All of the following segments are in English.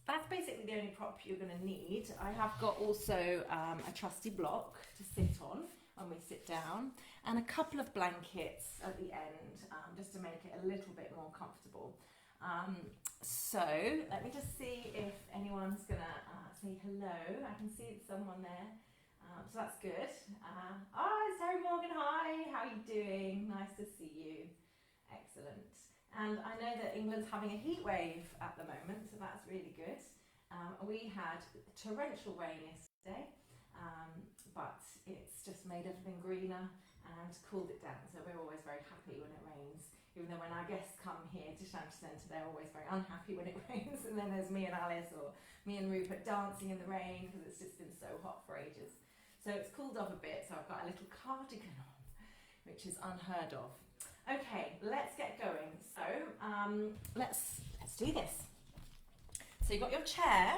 that's basically the only prop you're going to need. I have got also a trusty block to sit on when we sit down, and a couple of blankets at the end, just to make it a little bit more comfortable. So let me just see if anyone's going to say hello. I can see someone there. So that's good. It's Terry Morgan. Hi, how are you doing? Nice to see you. Excellent. And I know that England's having a heat wave at the moment, so that's really good. We had torrential rain yesterday, but it's just made everything greener and cooled it down. So we're always very happy when it rains, even though when our guests come here to Shanticentre, they're always very unhappy when it rains. And then there's me and Alice, or me and Rupert, dancing in the rain because it's just been so hot for ages. So it's cooled off a bit, so I've got a little cardigan on, which is unheard of. Okay, let's get going. So let's do this. So you've got your chair,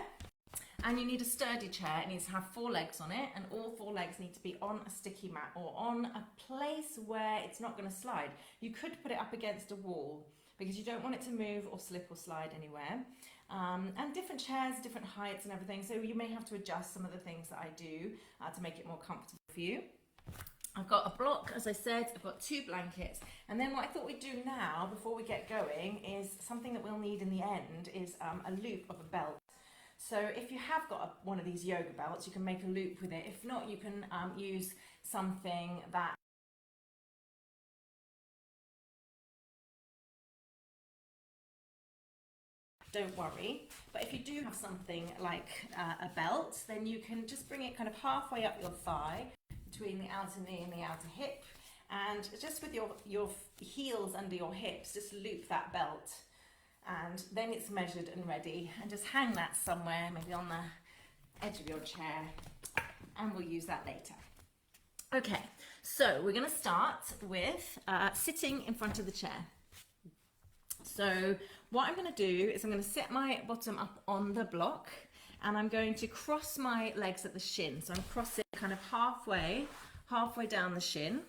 and you need a sturdy chair. It needs to have 4 legs on it, and all 4 legs need to be on a sticky mat or on a place where it's not going to slide. You could put it up against a wall because you don't want it to move or slip or slide anywhere. And different chairs, different heights and everything, so you may have to adjust some of the things that I do to make it more comfortable for you. I've got a block, as I said, I've got 2 blankets, and then what I thought we'd do now, before we get going, is something that we'll need in the end is a loop of a belt. So if you have got one of these yoga belts, you can make a loop with it. If not, you can use something that don't worry. But if you do have something like a belt, then you can just bring it kind of halfway up your thigh, between the outer knee and the outer hip, and just with your heels under your hips, just loop that belt, and then it's measured and ready, and just hang that somewhere, maybe on the edge of your chair, and we'll use that later. Okay, so we're going to start with sitting in front of the chair. So what I'm going to do is I'm going to set my bottom up on the block, and I'm going to cross my legs at the shin. So I'm crossing kind of halfway down the shin.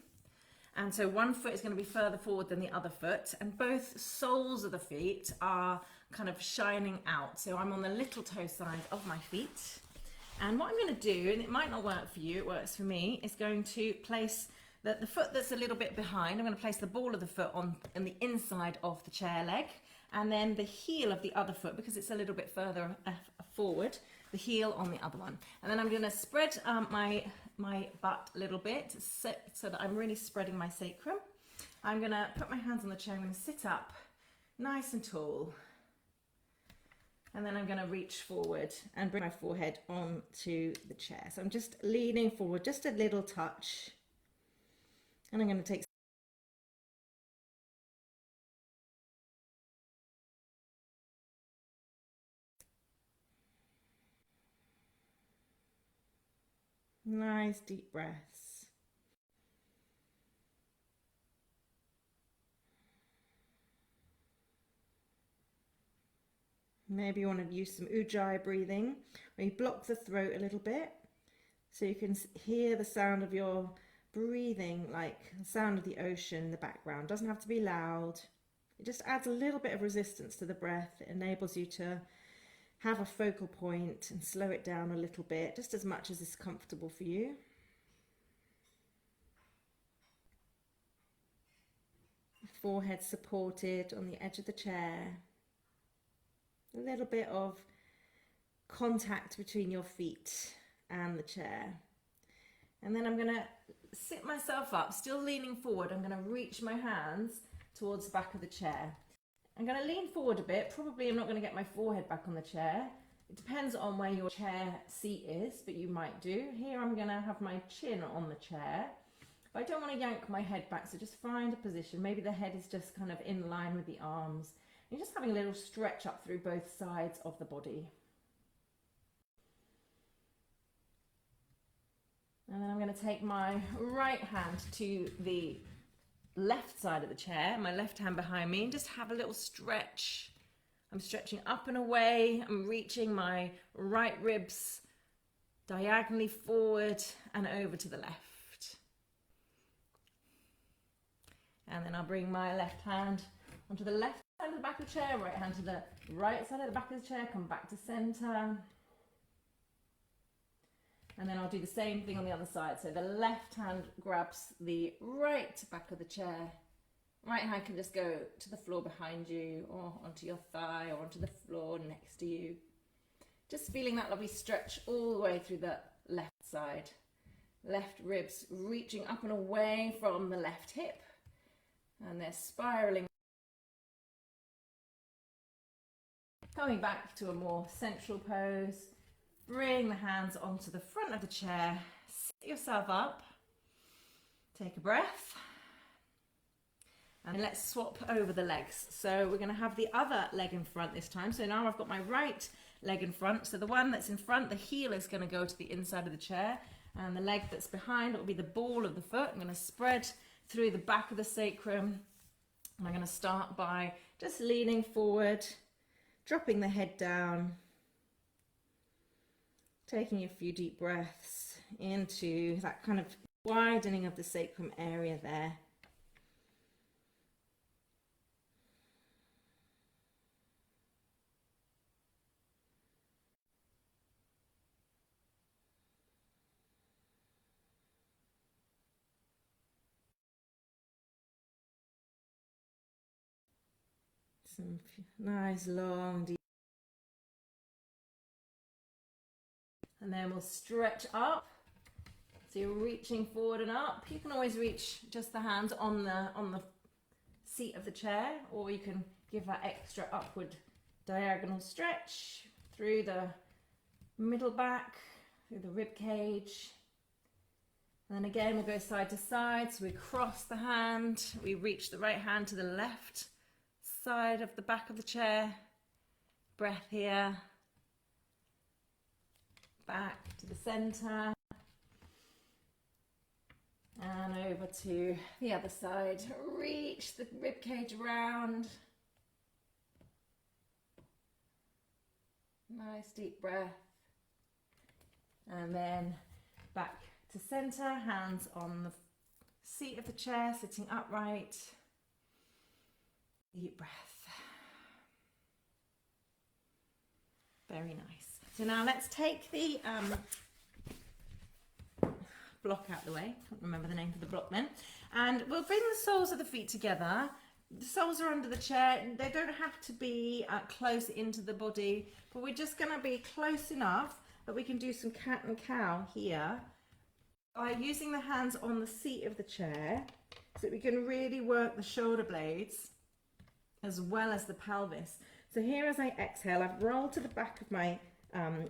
And so one foot is going to be further forward than the other foot, and both soles of the feet are kind of shining out. So I'm on the little toe side of my feet. And what I'm going to do, and it might not work for you, it works for me, is going to place the foot that's a little bit behind. I'm going to place the ball of the foot on the inside of the chair leg, and then the heel of the other foot, because it's a little bit further forward, the heel on the other one. And then I'm going to spread my butt a little bit so that I'm really spreading my sacrum. I'm going to put my hands on the chair. I'm going to sit up nice and tall, and then I'm going to reach forward and bring my forehead onto the chair. So I'm just leaning forward just a little touch, and I'm going to take nice deep breaths. Maybe you want to use some ujjayi breathing, where you block the throat a little bit so you can hear the sound of your breathing, like the sound of the ocean in the background. It doesn't have to be loud. It just adds a little bit of resistance to the breath. It enables you to have a focal point and slow it down a little bit, just as much as is comfortable for you. Forehead supported on the edge of the chair. A little bit of contact between your feet and the chair. And then I'm going to sit myself up, still leaning forward. I'm going to reach my hands towards the back of the chair. I'm going to lean forward a bit. Probably I'm not going to get my forehead back on the chair. It depends on where your chair seat is, but you might do. Here I'm going to have my chin on the chair. But I don't want to yank my head back, so just find a position. Maybe the head is just kind of in line with the arms. You're just having a little stretch up through both sides of the body. And then I'm going to take my right hand to the left side of the chair, my left hand behind me, and just have a little stretch. I'm stretching up and away. I'm reaching my right ribs diagonally forward and over to the left. And then I'll bring my left hand onto the left side of the back of the chair, right hand to the right side of the back of the chair, come back to center. And then I'll do the same thing on the other side. So the left hand grabs the right back of the chair. Right hand can just go to the floor behind you or onto your thigh or onto the floor next to you. Just feeling that lovely stretch all the way through the left side. Left ribs reaching up and away from the left hip. And they're spiraling. Coming back to a more central pose. Bring the hands onto the front of the chair. Sit yourself up. Take a breath. And let's swap over the legs. So we're going to have the other leg in front this time. So now I've got my right leg in front. So the one that's in front, the heel is going to go to the inside of the chair. And the leg that's behind will be the ball of the foot. I'm going to spread through the back of the sacrum. And I'm going to start by just leaning forward, dropping the head down, taking a few deep breaths into that kind of widening of the sacrum area there. Some nice long deep. And then we'll stretch up. So you're reaching forward and up. You can always reach just the hands on the seat of the chair, or you can give that extra upward diagonal stretch through the middle back, through the rib cage. And then again, we'll go side to side. So we cross the hand, we reach the right hand to the left side of the back of the chair. Breath here. Back to the center. And over to the other side. Reach the rib cage round. Nice deep breath. And then back to center, hands on the seat of the chair, sitting upright. Deep breath. Very nice. So now let's take the block out the way. Can't remember the name for the block then. And we'll bring the soles of the feet together. The soles are under the chair. They don't have to be close into the body, but we're just going to be close enough that we can do some cat and cow here by using the hands on the seat of the chair so that we can really work the shoulder blades as well as the pelvis. So here as I exhale, I've rolled to the back of my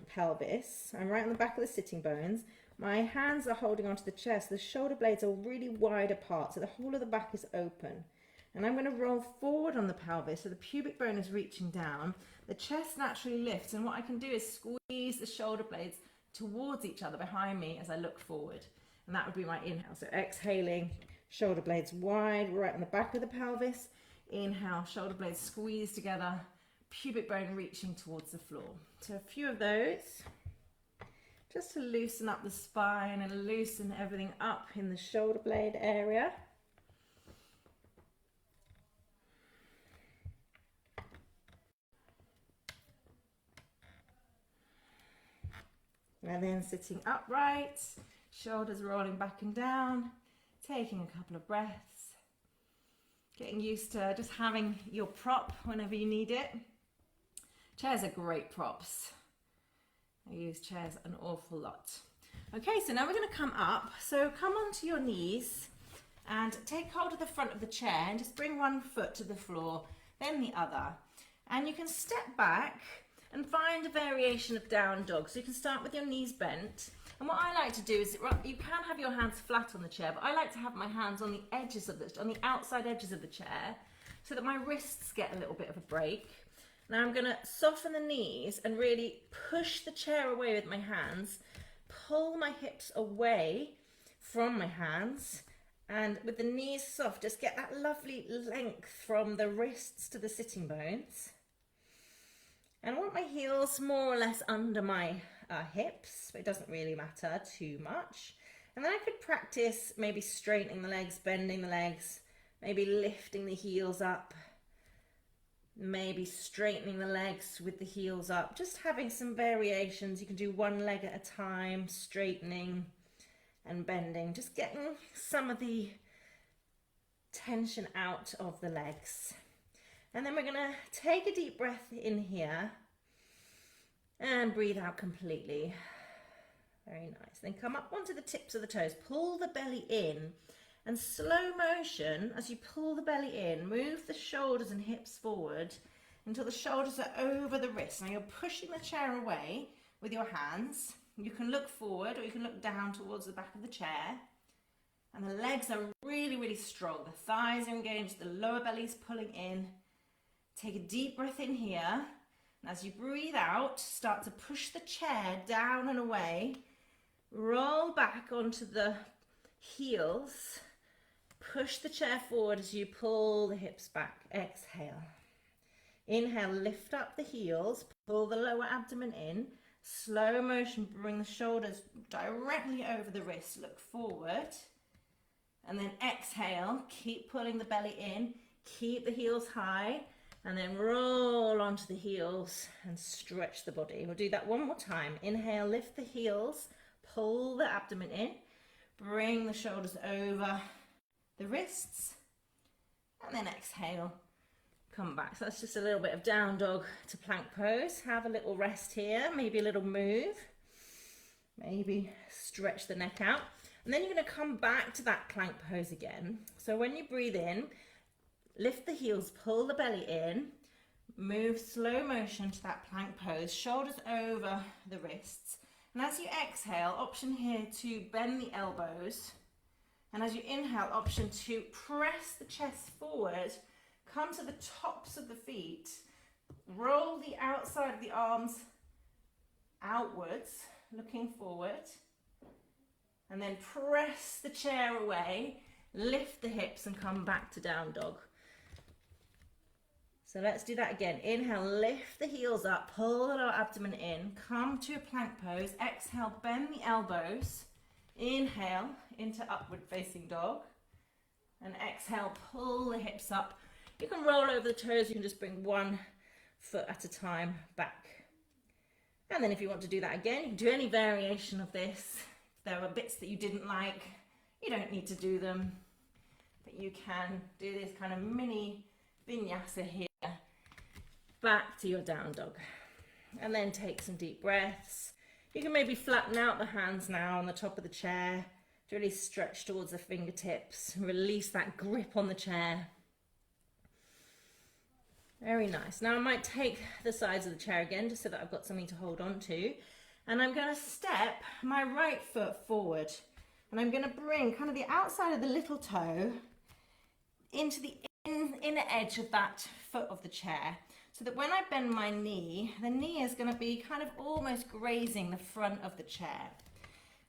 pelvis. I'm right on the back of the sitting bones. My hands are holding onto the chest. The shoulder blades are really wide apart, so the whole of the back is open. And I'm going to roll forward on the pelvis, so the pubic bone is reaching down. The chest naturally lifts, and what I can do is squeeze the shoulder blades towards each other behind me as I look forward. And that would be my inhale. So exhaling, shoulder blades wide, right on the back of the pelvis. Inhale, shoulder blades squeeze together, pubic bone reaching towards the floor. So a few of those, just to loosen up the spine and loosen everything up in the shoulder blade area. And then sitting upright, shoulders rolling back and down, taking a couple of breaths, getting used to just having your prop whenever you need it. Chairs are great props. I use chairs an awful lot. Okay, so now we're going to come up. So come onto your knees and take hold of the front of the chair and just bring one foot to the floor, then the other. And you can step back and find a variation of down dog. So you can start with your knees bent. And what I like to do is, you can have your hands flat on the chair, but I like to have my hands on the edges of on the outside edges of the chair so that my wrists get a little bit of a break. Now I'm going to soften the knees and really push the chair away with my hands, pull my hips away from my hands, and with the knees soft, just get that lovely length from the wrists to the sitting bones. And I want my heels more or less under my hips, but it doesn't really matter too much. And then I could practice maybe straightening the legs, bending the legs, maybe lifting the heels up Maybe straightening the legs with the heels up, just having some variations. You can do one leg at a time, straightening and bending, just getting some of the tension out of the legs. And then we're going to take a deep breath in here and breathe out completely. Very nice. Then come up onto the tips of the toes, pull the belly in, and slow motion as you pull the belly in, move the shoulders and hips forward until the shoulders are over the wrists. Now you're pushing the chair away with your hands. You can look forward or you can look down towards the back of the chair. And the legs are really, really strong. The thighs are engaged, the lower belly is pulling in. Take a deep breath in here. And as you breathe out, start to push the chair down and away. Roll back onto the heels. Push the chair forward as you pull the hips back. Exhale. Inhale, lift up the heels, pull the lower abdomen in. Slow motion, bring the shoulders directly over the wrists. Look forward. And then exhale, keep pulling the belly in. Keep the heels high. And then roll onto the heels and stretch the body. We'll do that one more time. Inhale, lift the heels, pull the abdomen in. Bring the shoulders over the wrists. And then exhale, come back. So that's just a little bit of down dog to plank pose. Have a little rest here, maybe a little move. Maybe stretch the neck out. And then you're going to come back to that plank pose again. So when you breathe in, lift the heels, pull the belly in, move slow motion to that plank pose, shoulders over the wrists. And as you exhale, option here to bend the elbows. And as you inhale, option to press the chest forward, come to the tops of the feet, roll the outside of the arms outwards, looking forward. And then press the chair away, lift the hips and come back to down dog. So let's do that again. Inhale, lift the heels up, pull the lower abdomen in, come to a plank pose. Exhale, bend the elbows. Inhale into upward facing dog. And exhale, pull the hips up. You can roll over the toes, you can just bring one foot at a time back. And then if you want to do that again, you can do any variation of this. If there were bits that you didn't like, you don't need to do them. But you can do this kind of mini vinyasa here. Back to your down dog. And then take some deep breaths. You can maybe flatten out the hands now on the top of the chair to really stretch towards the fingertips. Release that grip on the chair. Very nice. Now I might take the sides of the chair again just so that I've got something to hold on to. And I'm going to step my right foot forward. And I'm going to bring kind of the outside of the little toe into the inner edge of that foot of the chair. So that when I bend my knee, the knee is going to be kind of almost grazing the front of the chair.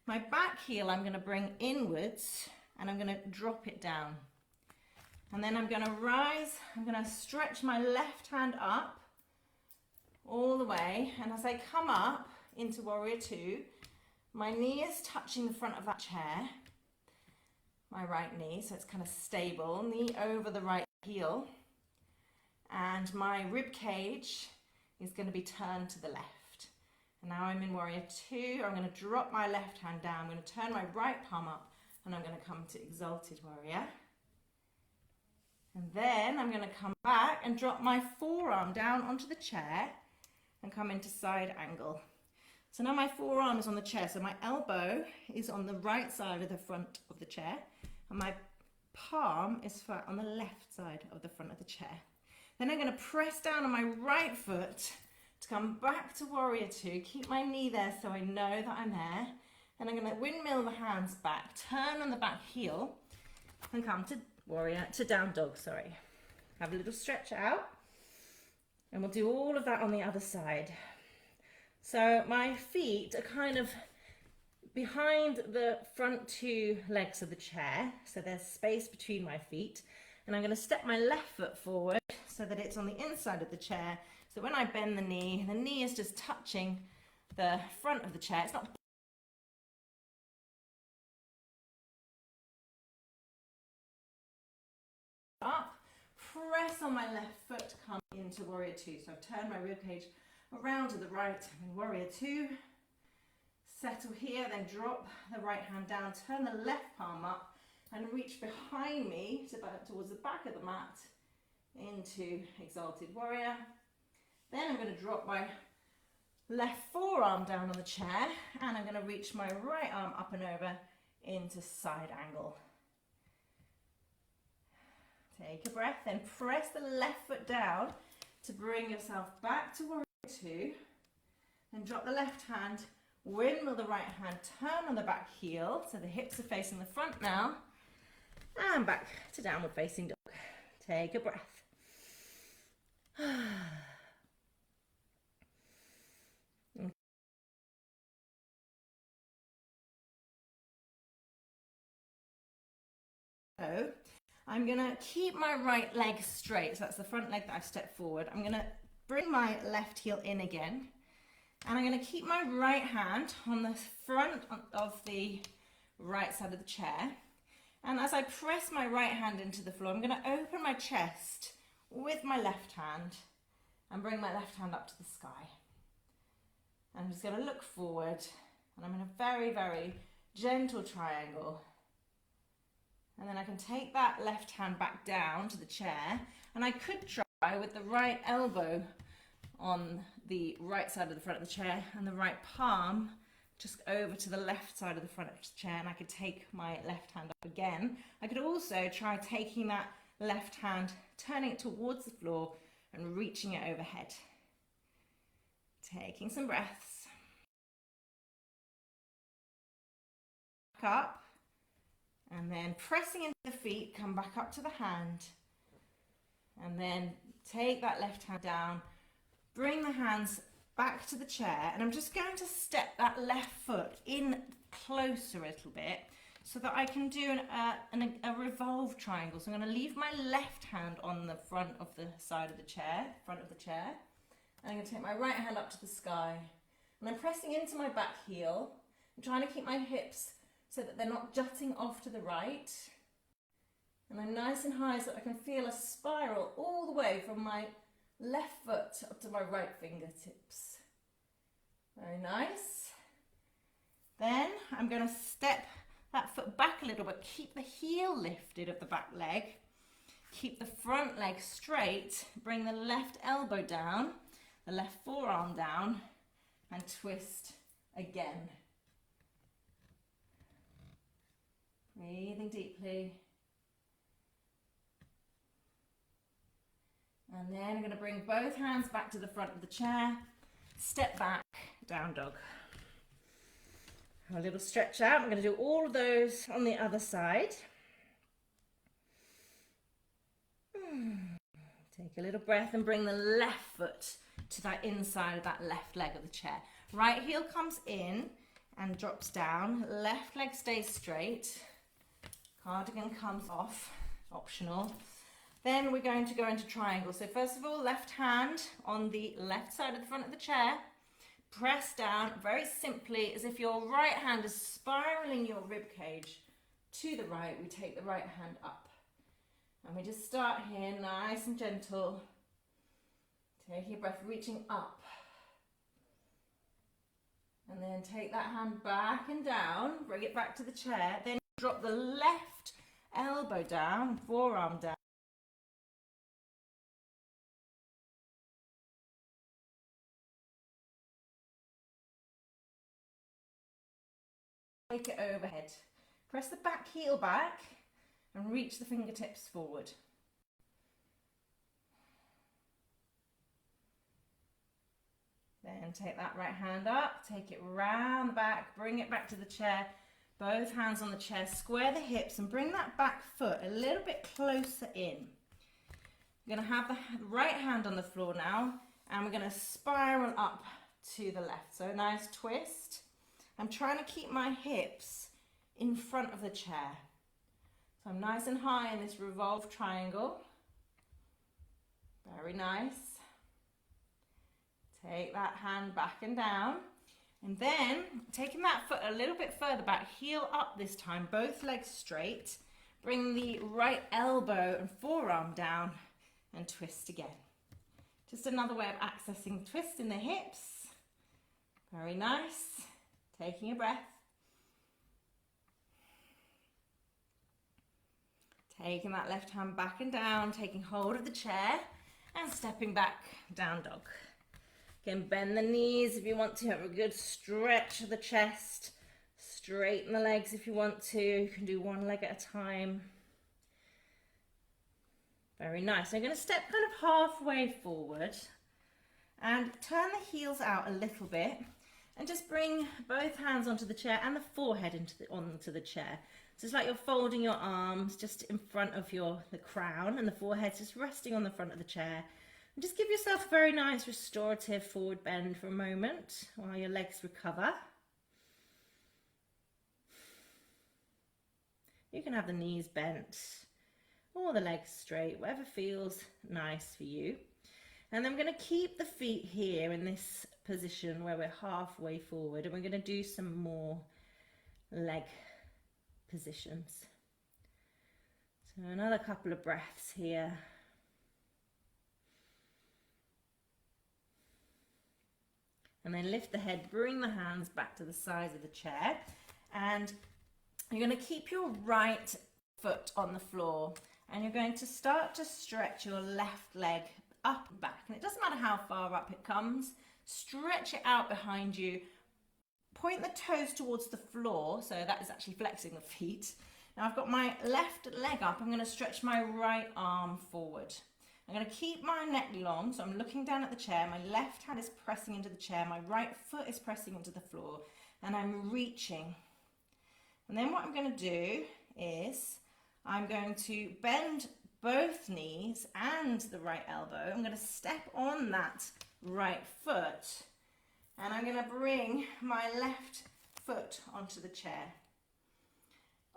My back heel I'm going to bring inwards and I'm going to drop it down. And then I'm going to rise, I'm going to stretch my left hand up all the way. And as I come up into Warrior Two, my knee is touching the front of that chair, my right knee, so it's kind of stable, knee over the right heel. And my rib cage is going to be turned to the left. And now I'm in Warrior Two. I'm going to drop my left hand down. I'm going to turn my right palm up and I'm going to come to Exalted Warrior. And then I'm going to come back and drop my forearm down onto the chair and come into side angle. So now my forearm is on the chair. So my elbow is on the right side of the front of the chair and my palm is flat on the left side of the front of the chair. Then I'm going to press down on my right foot to come back to Warrior Two. Keep my knee there so I know that I'm there. And I'm going to windmill the hands back, turn on the back heel and come to down dog, sorry. Have a little stretch out. And we'll do all of that on the other side. So my feet are kind of behind the front two legs of the chair. So there's space between my feet. And I'm going to step my left foot forward so that it's on the inside of the chair. So when I bend the knee is just touching the front of the chair. It's not up. Press on my left foot to come into warrior two. So I've turned my ribcage around to the right. I'm in warrior two. Settle here, then drop the right hand down, turn the left palm up and reach behind me towards the back of the mat into exalted warrior. Then I'm going to drop my left forearm down on the chair and I'm going to reach my right arm up and over into side angle. Take a breath, then press the left foot down to bring yourself back to warrior two. Then drop the left hand, windmill the right hand, turn on the back heel so the hips are facing the front now, and back to downward facing dog. Take a breath. So I'm going to keep my right leg straight, so that's the front leg that I've stepped forward. I'm going to bring my left heel in again, and I'm going to keep my right hand on the front of the right side of the chair. And as I press my right hand into the floor, I'm going to open my chest with my left hand and bring my left hand up to the sky. I'm just going to look forward, and I'm in a very, very gentle triangle. And then I can take that left hand back down to the chair, and I could try with the right elbow on the right side of the front of the chair and the right palm just over to the left side of the front of the chair, and I could take my left hand up again. I could also try taking that left hand, turning it towards the floor and reaching it overhead. Taking some breaths. Back up. And then pressing into the feet, come back up to the hand. And then take that left hand down, bring the hands back to the chair, and I'm just going to step that left foot in closer a little bit so that I can do a revolve triangle. So I'm going to leave my left hand on the front of the side of the chair, front of the chair. And I'm going to take my right hand up to the sky. And I'm pressing into my back heel. I'm trying to keep my hips so that they're not jutting off to the right. And I'm nice and high so that I can feel a spiral all the way from my left foot up to my right fingertips. Very nice. Then I'm going to step that foot back a little bit, keep the heel lifted of the back leg, keep the front leg straight, bring the left elbow down, the left forearm down, and twist again. Breathing deeply. And then I'm going to bring both hands back to the front of the chair, step back, down dog. A little stretch out. I'm going to do all of those on the other side. Take a little breath and bring the left foot to that inside of that left leg of the chair. Right heel comes in and drops down. Left leg stays straight. Cardigan comes off, optional. Then we're going to go into triangle. So first of all, left hand on the left side of the front of the chair. Press down very simply as if your right hand is spiraling your rib cage to the right. We take the right hand up. And we just start here, nice and gentle. Take your breath, reaching up. And then take that hand back and down, bring it back to the chair. Then drop the left elbow down, forearm down. Take it overhead. Press the back heel back and reach the fingertips forward. Then take that right hand up, take it round the back, bring it back to the chair. Both hands on the chair, square the hips and bring that back foot a little bit closer in. We're going to have the right hand on the floor now, and we're going to spiral up to the left. So a nice twist. I'm trying to keep my hips in front of the chair. So I'm nice and high in this revolve triangle. Very nice. Take that hand back and down. And then, taking that foot a little bit further back, heel up this time, both legs straight. Bring the right elbow and forearm down and twist again. Just another way of accessing twist in the hips. Very nice. Taking a breath. Taking that left hand back and down, taking hold of the chair and stepping back, down dog. Again, bend the knees if you want to, have a good stretch of the chest. Straighten the legs if you want to. You can do one leg at a time. Very nice. I'm going to step kind of halfway forward and turn the heels out a little bit and just bring both hands onto the chair and the forehead onto the chair. So it's like you're folding your arms just in front of the crown, and the forehead's just resting on the front of the chair. And just give yourself a very nice restorative forward bend for a moment while your legs recover. You can have the knees bent or the legs straight, whatever feels nice for you. And then we're going to keep the feet here in this position where we're halfway forward, and we're going to do some more leg positions. So another couple of breaths here. And then lift the head, bring the hands back to the sides of the chair, and you're going to keep your right foot on the floor, and you're going to start to stretch your left leg up and back. And it doesn't matter how far up it comes, stretch it out behind you, point the toes towards the floor, so that is actually flexing the feet. Now I've got my left leg up, I'm going to stretch my right arm forward. I'm going to keep my neck long, so I'm looking down at the chair, my left hand is pressing into the chair, my right foot is pressing into the floor, and I'm reaching. And then what I'm going to do is I'm going to bend both knees and the right elbow. I'm going to step on that right foot, and I'm going to bring my left foot onto the chair.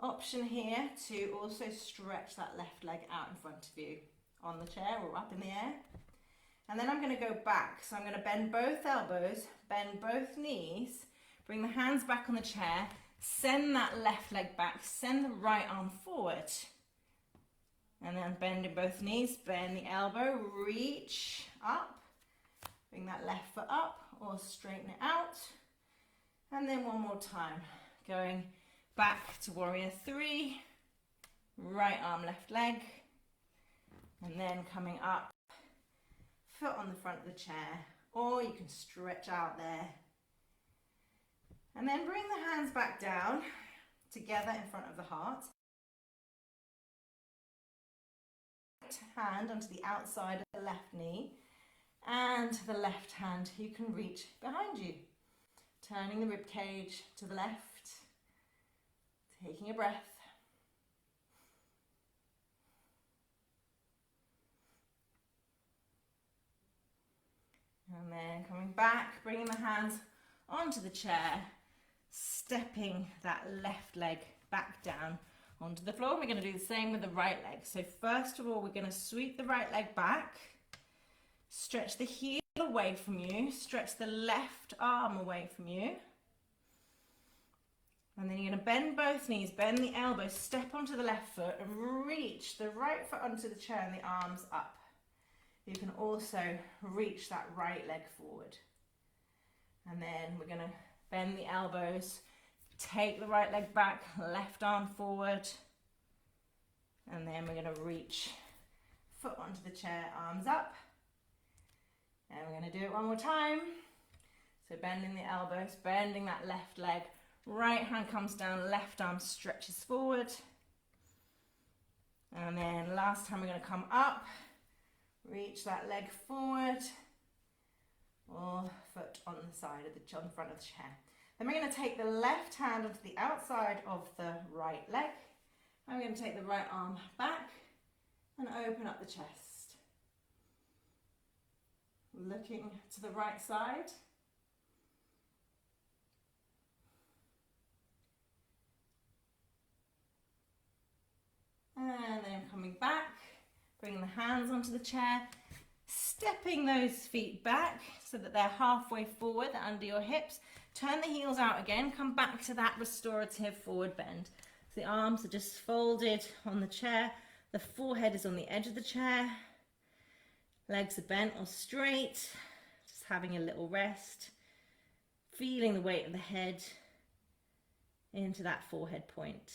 Option here to also stretch that left leg out in front of you on the chair or up in the air. And then I'm going to go back. So I'm going to bend both elbows, bend both knees, bring the hands back on the chair, send that left leg back, send the right arm forward. And then bending both knees, bend the elbow, reach up, bring that left foot up or straighten it out. And then one more time, going back to warrior three, right arm, left leg, and then coming up, foot on the front of the chair, or you can stretch out there. And then bring the hands back down, together in front of the heart. Hand onto the outside of the left knee, and the left hand you can reach behind you. Turning the rib cage to the left, taking a breath. And then coming back, bringing the hands onto the chair, stepping that left leg back down onto the floor. We're going to do the same with the right leg. So first of all, we're going to sweep the right leg back, stretch the heel away from you, stretch the left arm away from you. And then you're going to bend both knees, bend the elbow, step onto the left foot and reach the right foot onto the chair and the arms up. You can also reach that right leg forward. And then we're going to bend the elbows, take the right leg back, left arm forward. And then we're going to reach foot onto the chair, arms up. And we're going to do it one more time. So bending the elbows, bending that left leg, right hand comes down, left arm stretches forward. And then last time we're going to come up, reach that leg forward, or foot on the side of the, on the front of the chair. Then we're going to take the left hand onto the outside of the right leg. I'm going to take the right arm back and open up the chest. Looking to the right side. And then coming back, bringing the hands onto the chair, stepping those feet back so that they're halfway forward under your hips. Turn the heels out again, come back to that restorative forward bend. So the arms are just folded on the chair, the forehead is on the edge of the chair, Legs are bent or straight, just having a little rest, feeling the weight of the head into that forehead point.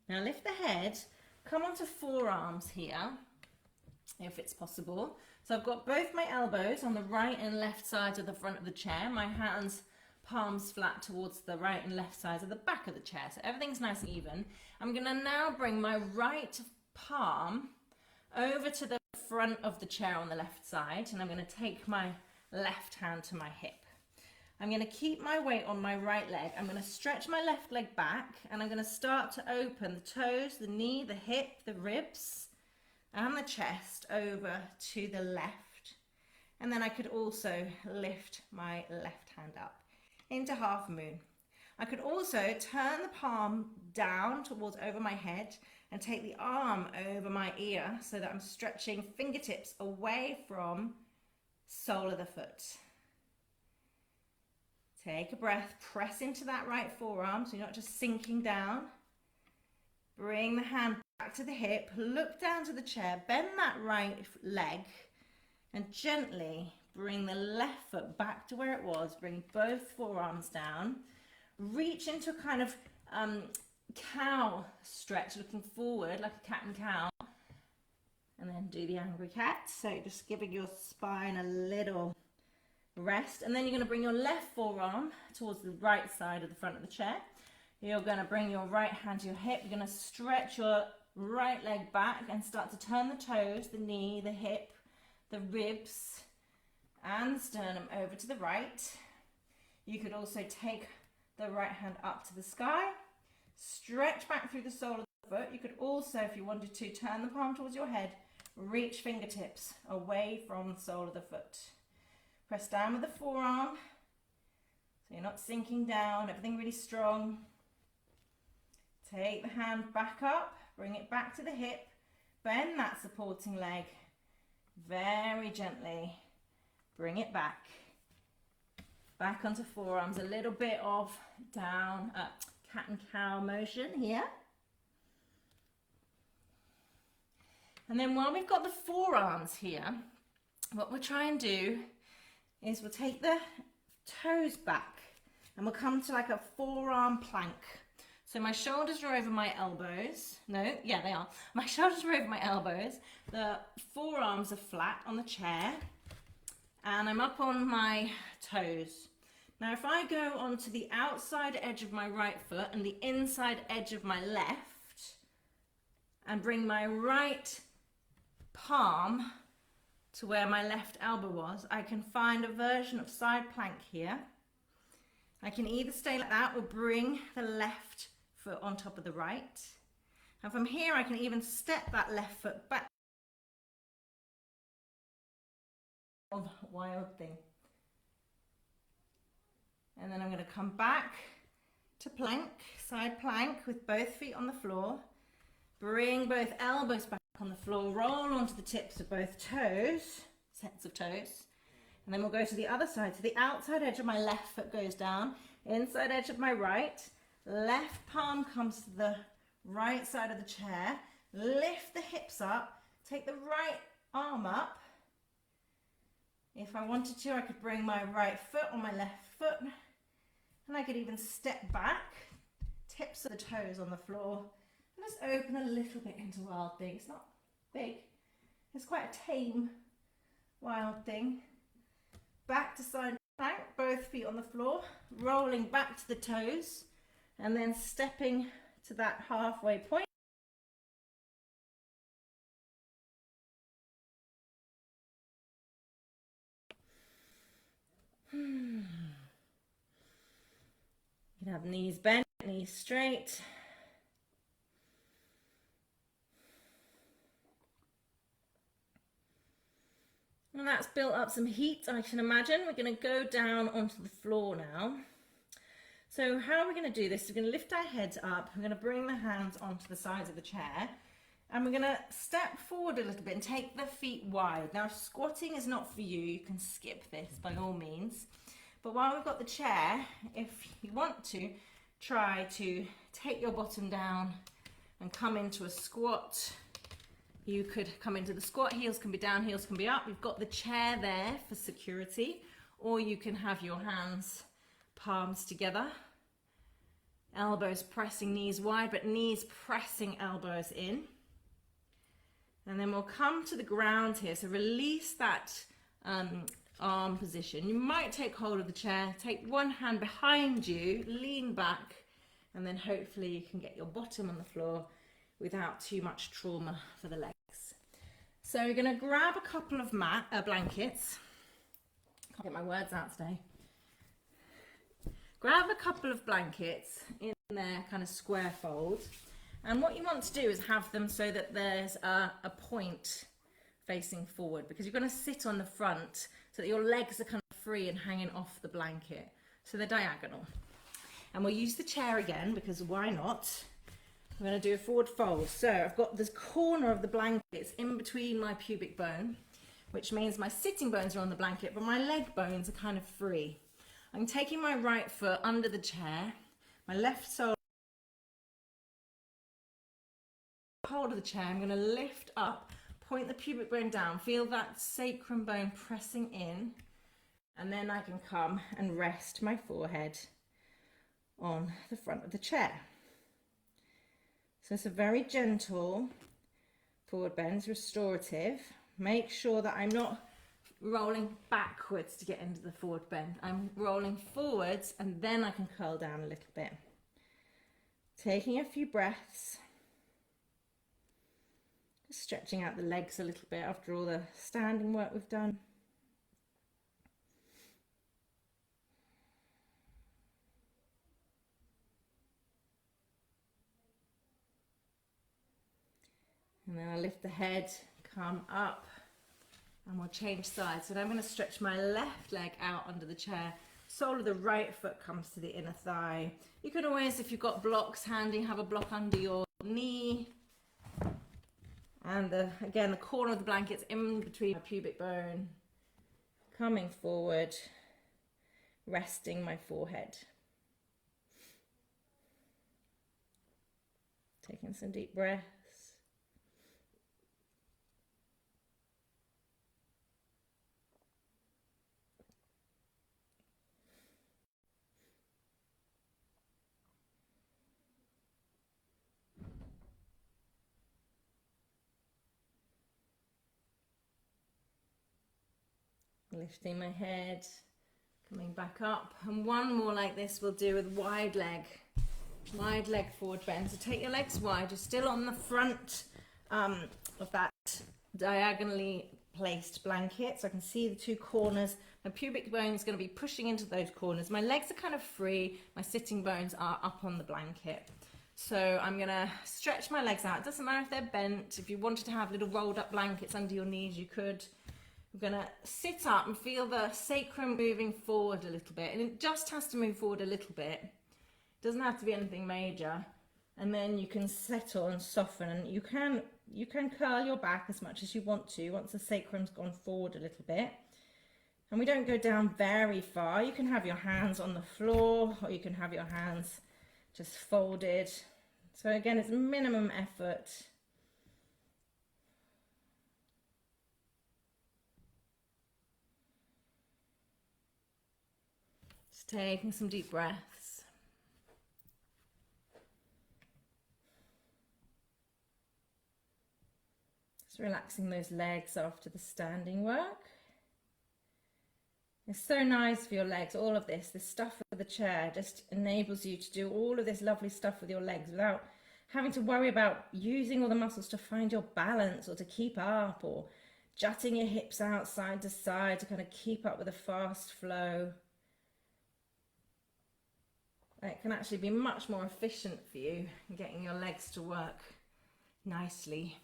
Now lift the head, come onto forearms here, if it's possible. So I've got both my elbows on the right and left sides of the front of the chair, my hands palms flat towards the right and left sides of the back of the chair, so everything's nice and even. I'm going to now bring my right palm over to the front of the chair on the left side, and I'm going to take my left hand to my hip. I'm going to keep my weight on my right leg. I'm going to stretch my left leg back, and I'm going to start to open the toes, the knee, the hip, the ribs and the chest over to the left. And then I could also lift my left hand up into half moon. I could also turn the palm down towards over my head and take the arm over my ear so that I'm stretching fingertips away from sole of the foot. Take a breath, press into that right forearm so you're not just sinking down. Bring the hand back to the hip, look down to the chair, bend that right leg and gently bring the left foot back to where it was. Bring both forearms down. Reach into a kind of cow stretch, looking forward like a cat and cow. And then do the angry cat. So just giving your spine a little rest. And then you're going to bring your left forearm towards the right side of the front of the chair. You're going to bring your right hand to your hip. You're going to stretch your right leg back and start to turn the toes, the knee, the hip, the ribs and the sternum over to the right. You could also take the right hand up to the sky, stretch back through the sole of the foot. You could also, if you wanted to, turn the palm towards your head, reach fingertips away from the sole of the foot. Press down with the forearm so you're not sinking down, everything really strong. Take the hand back up, bring it back to the hip, bend that supporting leg very gently. Bring it back onto forearms, a little bit of down, cat and cow motion here. And then while we've got the forearms here, what we'll try and do is we'll take the toes back and we'll come to like a forearm plank. So my shoulders are over my elbows. No, yeah, they are. My shoulders are over my elbows. The forearms are flat on the chair. And I'm up on my toes. Now if I go onto the outside edge of my right foot and the inside edge of my left and bring my right palm to where my left elbow was, I can find a version of side plank here. I can either stay like that or bring the left foot on top of the right. And from here I can even step that left foot back. Wild thing. And then I'm going to come back to plank, side plank with both feet on the floor. Bring both elbows back on the floor, roll onto the tips of both toes, sets of toes. And then we'll go to the other side. So the outside edge of my left foot goes down, inside edge of my right, left palm comes to the right side of the chair, lift the hips up, take the right arm up. If I wanted to, I could bring my right foot on my left foot, and I could even step back, tips of the toes on the floor, and just open a little bit into wild thing. It's not big, it's quite a tame wild thing. Back to side plank, both feet on the floor, rolling back to the toes, and then stepping to that halfway point. You can have knees bent, knees straight. And that's built up some heat, I can imagine. We're going to go down onto the floor now. So how are we going to do this? We're going to lift our heads up. We're going to bring the hands onto the sides of the chair. And we're going to step forward a little bit and take the feet wide. Now, squatting is not for you. You can skip this by all means. But while we've got the chair, if you want to, try to take your bottom down and come into a squat. You could come into the squat, heels can be down, heels can be up. You've got the chair there for security, or you can have your hands, palms together, elbows pressing knees wide, but knees pressing elbows in. And then we'll come to the ground here. So release that arm position. You might take hold of the chair, take one hand behind you, lean back, and then hopefully you can get your bottom on the floor without too much trauma for the legs. So we're going to grab a couple of blankets. Can't get my words out today. Grab a couple of blankets in their kind of square fold. And what you want to do is have them so that there's a point facing forward, because you're going to sit on the front so that your legs are kind of free and hanging off the blanket. So they're diagonal. And we'll use the chair again, because why not? I'm going to do a forward fold. So I've got this corner of the blankets in between my pubic bone, which means my sitting bones are on the blanket, but my leg bones are kind of free. I'm taking my right foot under the chair, my left sole, hold of the chair. I'm going to lift up, point the pubic bone down, feel that sacrum bone pressing in, and then I can come and rest my forehead on the front of the chair. So it's a very gentle forward bend, it's restorative. Make sure that I'm not rolling backwards to get into the forward bend. I'm rolling forwards and then I can curl down a little bit. Taking a few breaths. Just stretching out the legs a little bit after all the standing work we've done. And then I lift the head, come up, and we'll change sides. So now I'm going to stretch my left leg out under the chair. Sole of the right foot comes to the inner thigh. You can always, if you've got blocks handy, have a block under your knee. And again, the corner of the blanket's in between my pubic bone. Coming forward, resting my forehead. Taking some deep breaths. Lifting my head, coming back up, and one more like this we'll do with wide leg forward bend. So take your legs wide, you're still on the front of that diagonally placed blanket, so I can see the two corners. My pubic bone is going to be pushing into those corners. My legs are kind of free, my sitting bones are up on the blanket. So I'm going to stretch my legs out. It doesn't matter if they're bent. If you wanted to have little rolled up blankets under your knees, you could. I'm going to sit up and feel the sacrum moving forward a little bit. And it just has to move forward a little bit. It doesn't have to be anything major. And then you can settle and soften. And you can curl your back as much as you want to once the sacrum's gone forward a little bit. And we don't go down very far. You can have your hands on the floor, or you can have your hands just folded. So again, it's minimum effort. Taking some deep breaths. Just relaxing those legs after the standing work. It's so nice for your legs, all of this stuff with the chair just enables you to do all of this lovely stuff with your legs without having to worry about using all the muscles to find your balance or to keep up, or jutting your hips out side to side to kind of keep up with a fast flow. It can actually be much more efficient for you in getting your legs to work nicely.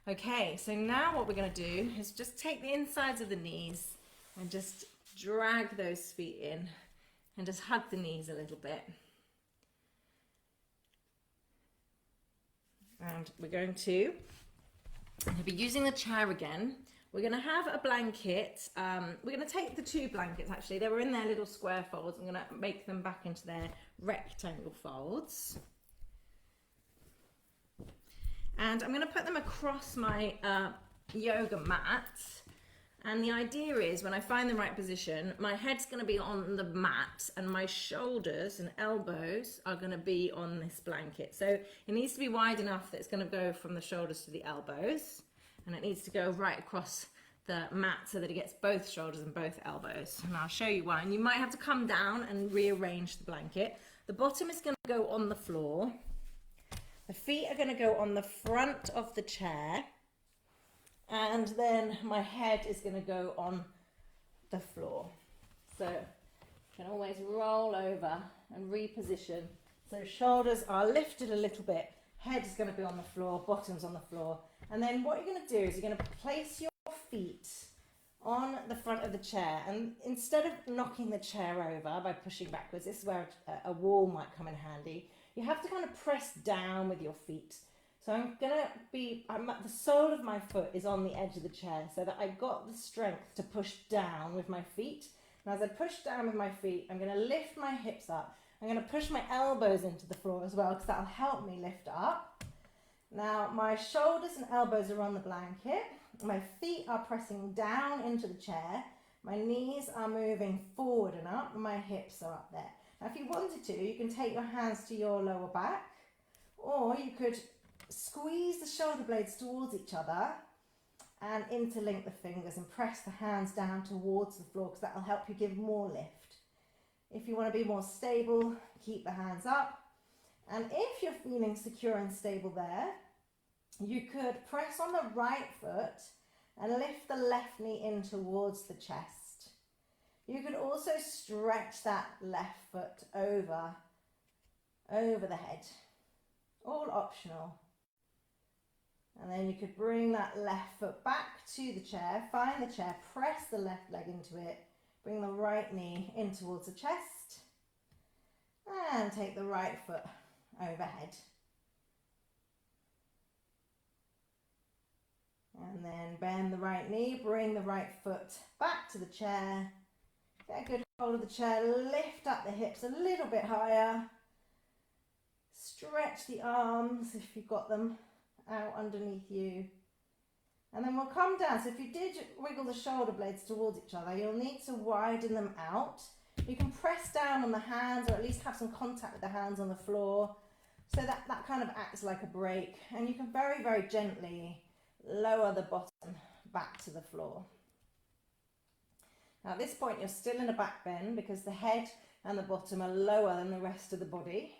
Okay, so now what we're going to do is just take the insides of the knees and just drag those feet in and just hug the knees a little bit. And we're going to be using the chair again. we're going to have a blanket. We're going to take the 2 blankets, actually. They were in their little square folds. I'm going to make them back into their rectangle folds. And I'm going to put them across my yoga mat. And the idea is, when I find the right position, my head's going to be on the mat and my shoulders and elbows are going to be on this blanket. So it needs to be wide enough that it's going to go from the shoulders to the elbows. And it needs to go right across the mat so that it gets both shoulders and both elbows. And I'll show you why. And you might have to come down and rearrange the blanket. The bottom is going to go on the floor. The feet are going to go on the front of the chair. And then my head is going to go on the floor. So you can always roll over and reposition. So shoulders are lifted a little bit, head is going to be on the floor, bottom's on the floor. And then what you're going to do is you're going to place your feet on the front of the chair. And instead of knocking the chair over by pushing backwards, this is where a wall might come in handy. You have to kind of press down with your feet. So the sole of my foot is on the edge of the chair so that I've got the strength to push down with my feet. And as I push down with my feet, I'm going to lift my hips up. I'm going to push my elbows into the floor as well because that'll help me lift up. Now my shoulders and elbows are on the blanket. My feet are pressing down into the chair. My knees are moving forward and up and my hips are up there. Now if you wanted to, you can take your hands to your lower back, or you could squeeze the shoulder blades towards each other and interlink the fingers and press the hands down towards the floor because that will help you give more lift. If you want to be more stable, keep the hands up. And if you're feeling secure and stable there, you could press on the right foot and lift the left knee in towards the chest. You could also stretch that left foot over the head. All optional. And then you could bring that left foot back to the chair, find the chair, press the left leg into it, bring the right knee in towards the chest, and take the right foot overhead. And then bend the right knee, bring the right foot back to the chair, get a good hold of the chair, lift up the hips a little bit higher, stretch the arms if you've got them out underneath you, and then we'll come down. So if you did wiggle the shoulder blades towards each other, you'll need to widen them out. You can press down on the hands, or at least have some contact with the hands on the floor, so that kind of acts like a brake, and you can very, very gently lower the bottom back to the floor. Now at this point you're still in a back bend because the head and the bottom are lower than the rest of the body.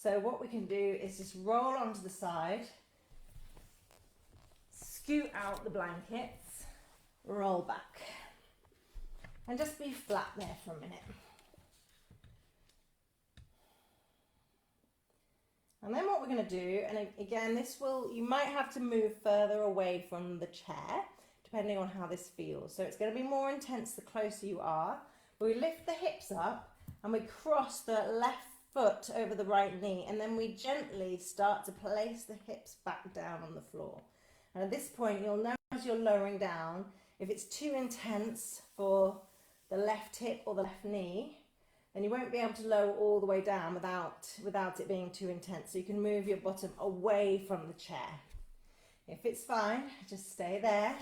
So what we can do is just roll onto the side, scoot out the blankets, roll back, and just be flat there for a minute. And then what we're going to do, and again you might have to move further away from the chair depending on how this feels. So it's going to be more intense the closer you are. We lift the hips up and we cross the left foot over the right knee, and then we gently start to place the hips back down on the floor. And at this point you'll know as you're lowering down if it's too intense for the left hip or the left knee, then you won't be able to lower all the way down without it being too intense. So you can move your bottom away from the chair. If it's fine, just stay there.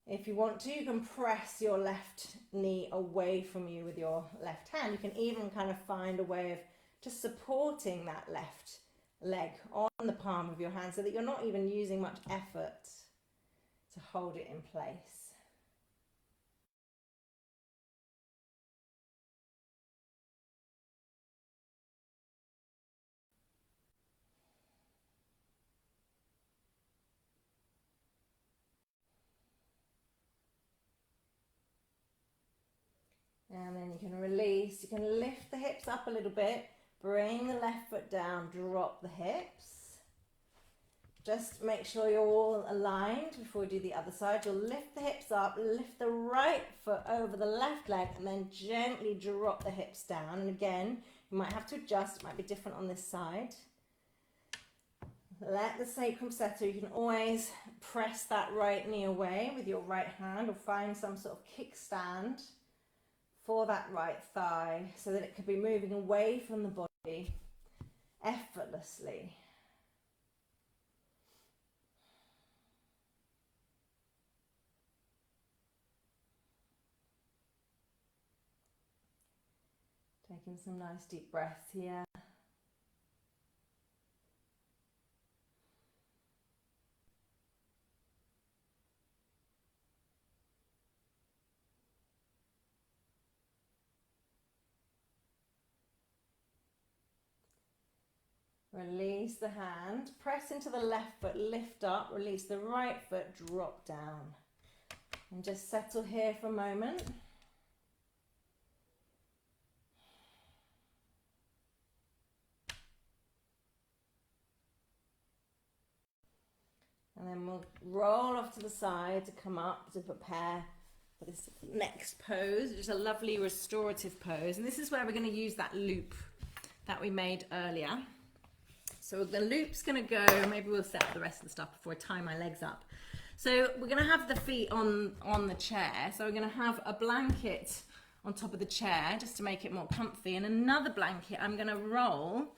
If you want to, you can press your left knee away from you with your left hand. You can even kind of find a way of just supporting that left leg on the palm of your hand so that you're not even using much effort to hold it in place. And then you can release, you can lift the hips up a little bit, bring the left foot down, drop the hips. Just make sure you're all aligned before we do the other side. You'll lift the hips up, lift the right foot over the left leg, and then gently drop the hips down. And again, you might have to adjust, it might be different on this side. Let the sacrum settle. You can always press that right knee away with your right hand or find some sort of kickstand for that right thigh so that it could be moving away from the body effortlessly. Taking some nice deep breaths here. Release the hand, press into the left foot, lift up, release the right foot, drop down. And just settle here for a moment. And then we'll roll off to the side to come up to prepare for this next pose, which is a lovely restorative pose. And this is where we're going to use that loop that we made earlier. So the loop's going to go, maybe we'll set up the rest of the stuff before I tie my legs up. So we're going to have the feet on the chair. So we're going to have a blanket on top of the chair just to make it more comfy. And another blanket I'm going to roll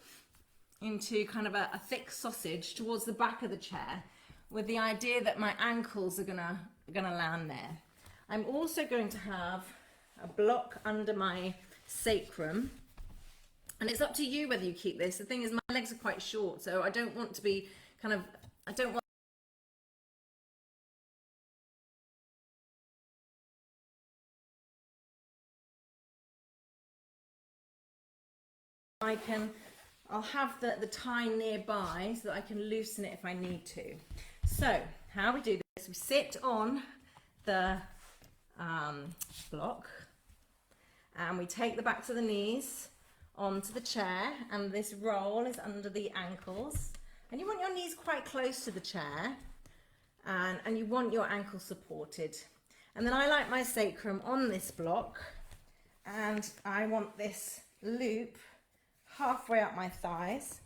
into kind of a thick sausage towards the back of the chair with the idea that my ankles are going to land there. I'm also going to have a block under my sacrum. And it's up to you whether you keep this. The thing is, my legs are quite short, so I don't want to be I don't want I'll have the tie nearby so that I can loosen it if I need to. So, how we do this, we sit on the block and we take the backs of the knees onto the chair, and this roll is under the ankles, and you want your knees quite close to the chair, and you want your ankles supported. And then I like my sacrum on this block, and I want this loop halfway up my thighs,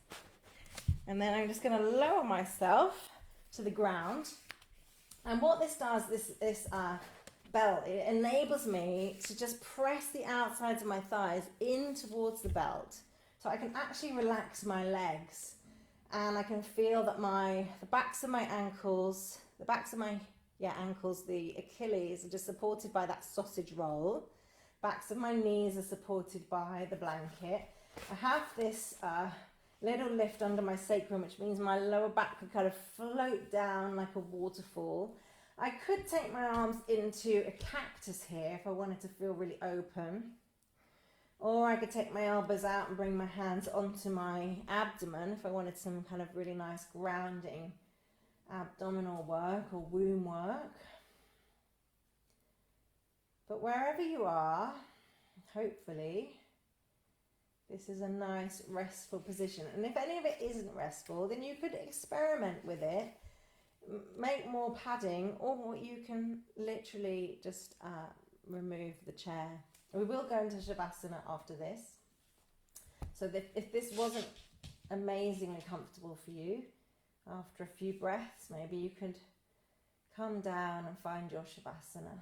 and then I'm just going to lower myself to the ground. And what this does, this belt, it enables me to just press the outsides of my thighs in towards the belt, so I can actually relax my legs, and I can feel that the backs of my ankles, ankles, the Achilles are just supported by that sausage roll. Backs of my knees are supported by the blanket. I have this little lift under my sacrum, which means my lower back could kind of float down like a waterfall. I could take my arms into a cactus here if I wanted to feel really open. Or I could take my elbows out and bring my hands onto my abdomen if I wanted some kind of really nice grounding abdominal work or womb work. But wherever you are, hopefully, this is a nice restful position. And if any of it isn't restful, then you could experiment with it. Make more padding, or you can literally just remove the chair. We will go into Shavasana after this. So if this wasn't amazingly comfortable for you, after a few breaths, maybe you could come down and find your Shavasana.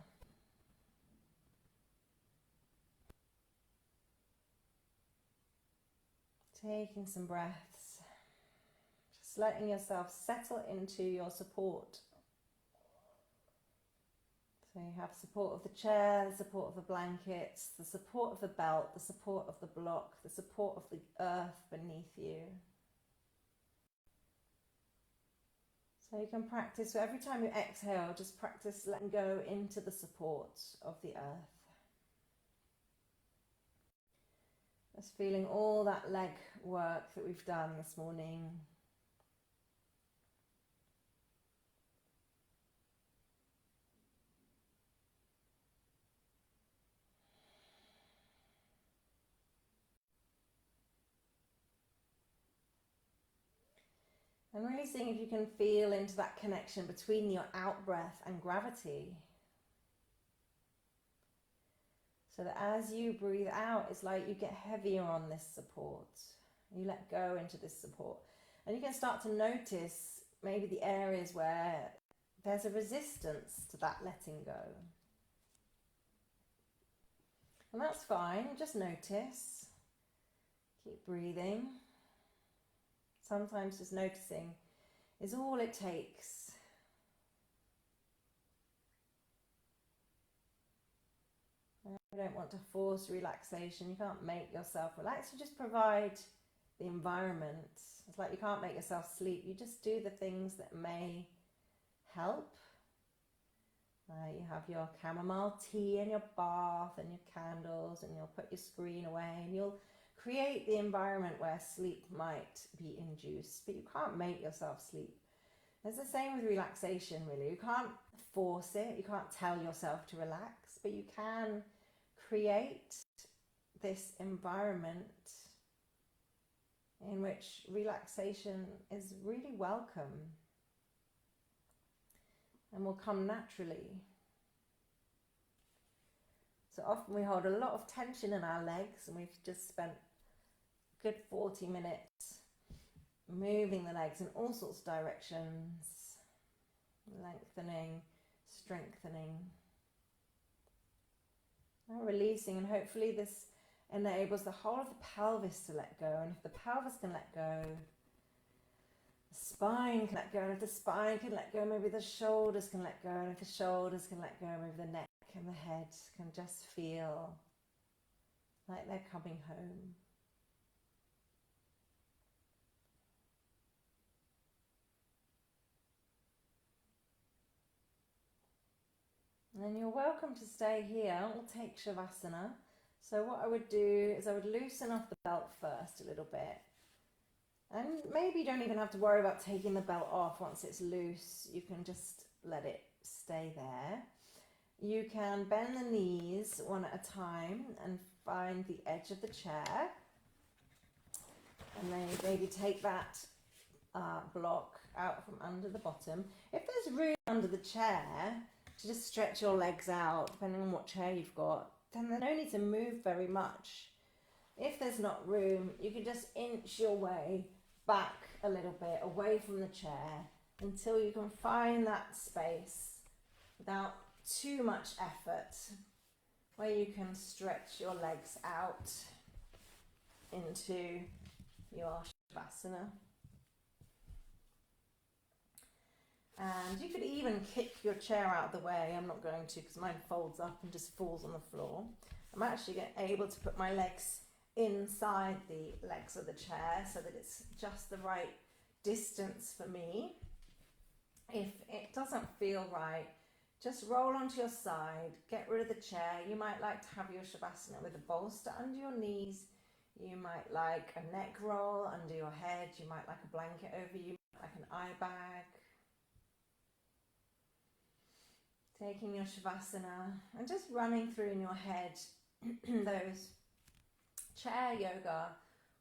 Taking some breaths, just letting yourself settle into your support. So you have support of the chair, the support of the blankets, the support of the belt, the support of the block, the support of the earth beneath you. So you can practice, so every time you exhale, just practice letting go into the support of the earth. Just feeling all that leg work that we've done this morning. And really seeing if you can feel into that connection between your out breath and gravity. So that as you breathe out, it's like you get heavier on this support. You let go into this support. And you can start to notice maybe the areas where there's a resistance to that letting go. And that's fine, just notice. Keep breathing. Sometimes just noticing is all it takes. You don't want to force relaxation. You can't make yourself relax. You just provide the environment. It's like you can't make yourself sleep. You just do the things that may help. You have your chamomile tea and your bath and your candles, and you'll put your screen away, and you'll create the environment where sleep might be induced, but you can't make yourself sleep. It's the same with relaxation, really. You can't force it. You can't tell yourself to relax, but you can create this environment in which relaxation is really welcome and will come naturally. So often we hold a lot of tension in our legs, and we've just spent a good 40 minutes moving the legs in all sorts of directions, lengthening, strengthening, and releasing. And hopefully this enables the whole of the pelvis to let go. And if the pelvis can let go, the spine can let go. And if the spine can let go, maybe the shoulders can let go. And if the shoulders can let go, maybe the neck and the head can just feel like they're coming home. And you're welcome to stay here. We'll take Shavasana. So what I would do is I would loosen off the belt first a little bit. And maybe you don't even have to worry about taking the belt off once it's loose. You can just let it stay there. You can bend the knees one at a time and find the edge of the chair. And then you maybe take that block out from under the bottom. If there's room under the chair to just stretch your legs out, depending on what chair you've got, then there's no need to move very much. If there's not room, you can just inch your way back a little bit away from the chair until you can find that space without too much effort, where you can stretch your legs out into your Shavasana. And you could even kick your chair out of the way. I'm not going to, because mine folds up and just falls on the floor. I'm actually able to put my legs inside the legs of the chair so that it's just the right distance for me. If it doesn't feel right, just roll onto your side, get rid of the chair. You might like to have your Shavasana with a bolster under your knees. You might like a neck roll under your head. You might like a blanket over you, like an eye bag. Taking your Shavasana and just running through in your head those chair yoga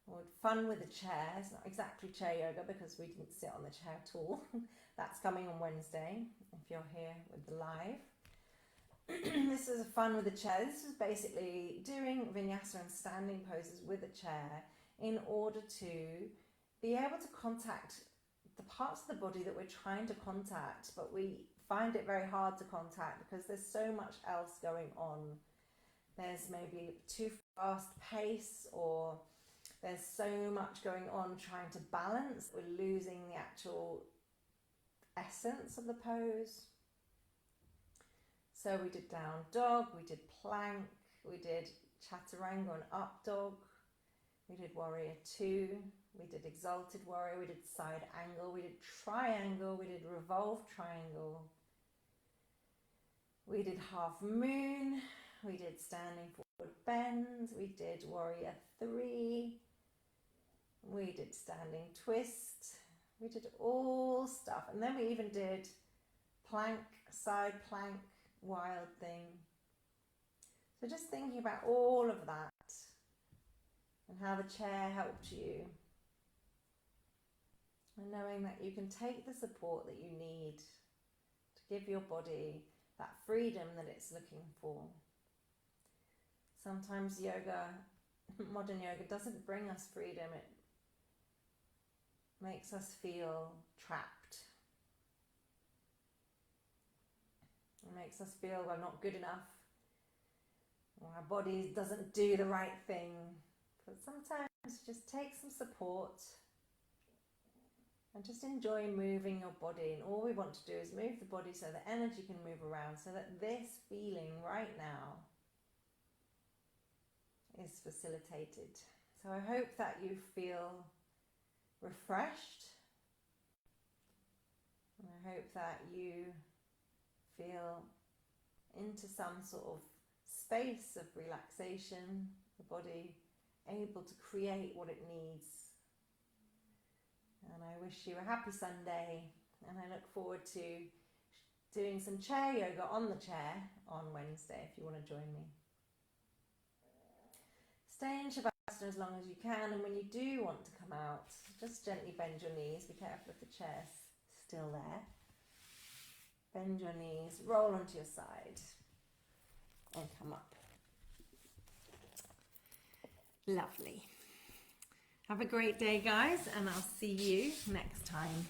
or fun with the chairs. Not exactly chair yoga because we didn't sit on the chair at all. That's coming on Wednesday if you're here with the live. This is a fun with the chair. This is basically doing vinyasa and standing poses with a chair in order to be able to contact the parts of the body that we're trying to contact, but we find it very hard to contact because there's so much else going on. There's maybe too fast pace, or there's so much going on trying to balance. We're losing the actual essence of the pose. So we did down dog, we did plank, we did chaturanga and up dog, we did warrior 2, we did exalted warrior, we did side angle, we did triangle, we did revolve triangle, we did half moon, we did standing forward bend, we did warrior 3, we did standing twist, we did all stuff. And then we even did plank, side plank, wild thing. So just thinking about all of that and how the chair helped you, and knowing that you can take the support that you need to give your body that freedom that it's looking for. Sometimes yoga, modern yoga, doesn't bring us freedom. makes us feel trapped. It makes us feel we're not good enough, or our body doesn't do the right thing. But sometimes just take some support and just enjoy moving your body. And all we want to do is move the body so that energy can move around, so that this feeling right now is facilitated. So I hope that you feel refreshed. And I hope that you feel into some sort of space of relaxation, the body able to create what it needs. And I wish you a happy Sunday, and I look forward to doing some chair yoga on the chair on Wednesday if you want to join me. Stay in Shavasana as long as you can, and when you do want to come out, just gently bend your knees. Be careful if the chair's still there. Bend your knees, roll onto your side, and come up. Lovely. Have a great day, guys, and I'll see you next time.